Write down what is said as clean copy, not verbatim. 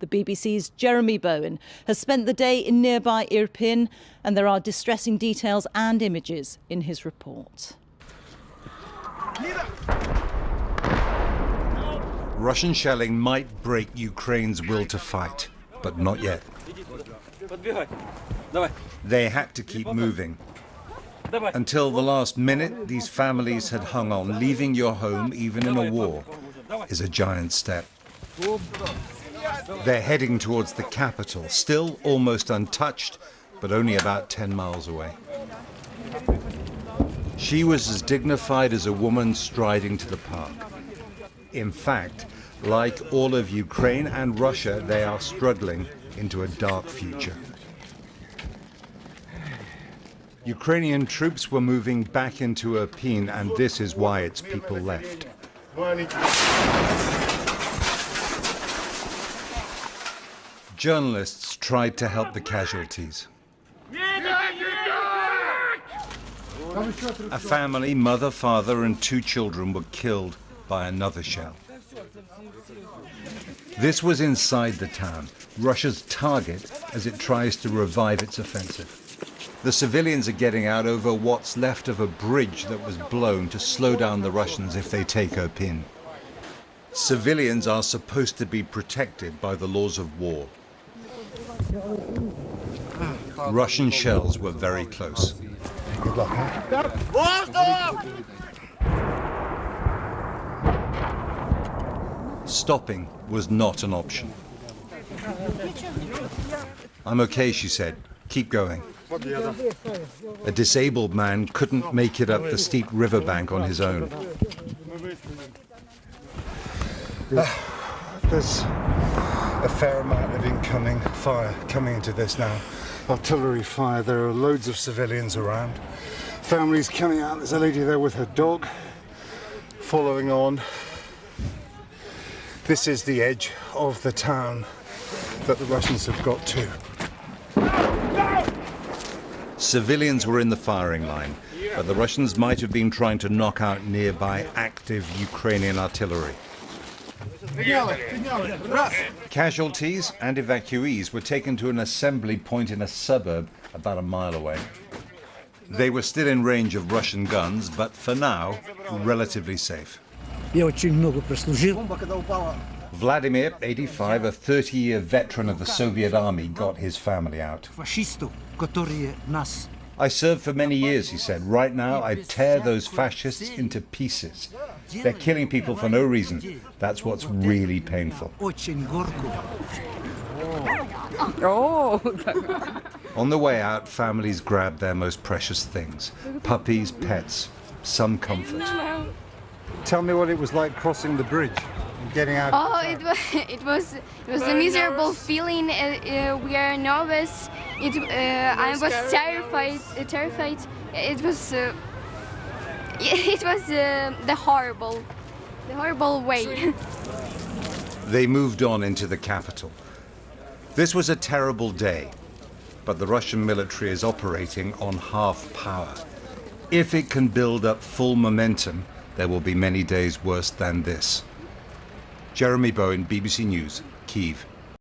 The BBC's Jeremy Bowen has spent the day in nearby Irpin, and there are distressing details and images in his report. Russian shelling might break Ukraine's will to fight, but not yet. They had to keep moving. Until the last minute, these families had hung on. Leaving your home, even in a war, is a giant step. They're heading towards the capital, still almost untouched, but only about 10 miles away. She was as dignified as a woman striding to the park. In fact, like all of Ukraine and Russia, they are struggling into a dark future. Ukrainian troops were moving back into Irpin, and this is why its people left. Journalists tried to help the casualties. A family, mother, father, and 2 children were killed by another shell. This was inside the town, Russia's target as it tries to revive its offensive. The civilians are getting out over what's left of a bridge that was blown to slow down the Russians if they take Irpin. Civilians are supposed to be protected by the laws of war. Russian shells were very close. Good luck, Stopping was not an option. "I'm okay," she said. "Keep going." A disabled man couldn't make it up the steep riverbank on his own. There's a fair amount of incoming fire coming into this now. Artillery fire. There are loads of civilians around. Families coming out. There's a lady there with her dog following on. This is the edge of the town that the Russians have got to. Civilians were in the firing line, but the Russians might have been trying to knock out nearby active Ukrainian artillery. Casualties and evacuees were taken to an assembly point in a suburb about a mile away. They were still in range of Russian guns, but for now, relatively safe. Vladimir, 85, a 30-year veteran of the Soviet army, got his family out. "I served for many years," he said. "Right now, I tear those fascists into pieces. They're killing people for no reason. That's what's really painful." On the way out, families grabbed their most precious things: puppies, pets, some comfort. Tell me what it was like crossing the bridge and getting out. It was a miserable feeling. We are nervous. I was terrified. It was the horrible way. They moved on into the capital. This was a terrible day, but the Russian military is operating on half power. If it can build up full momentum, there will be many days worse than this. Jeremy Bowen, BBC News, Kyiv.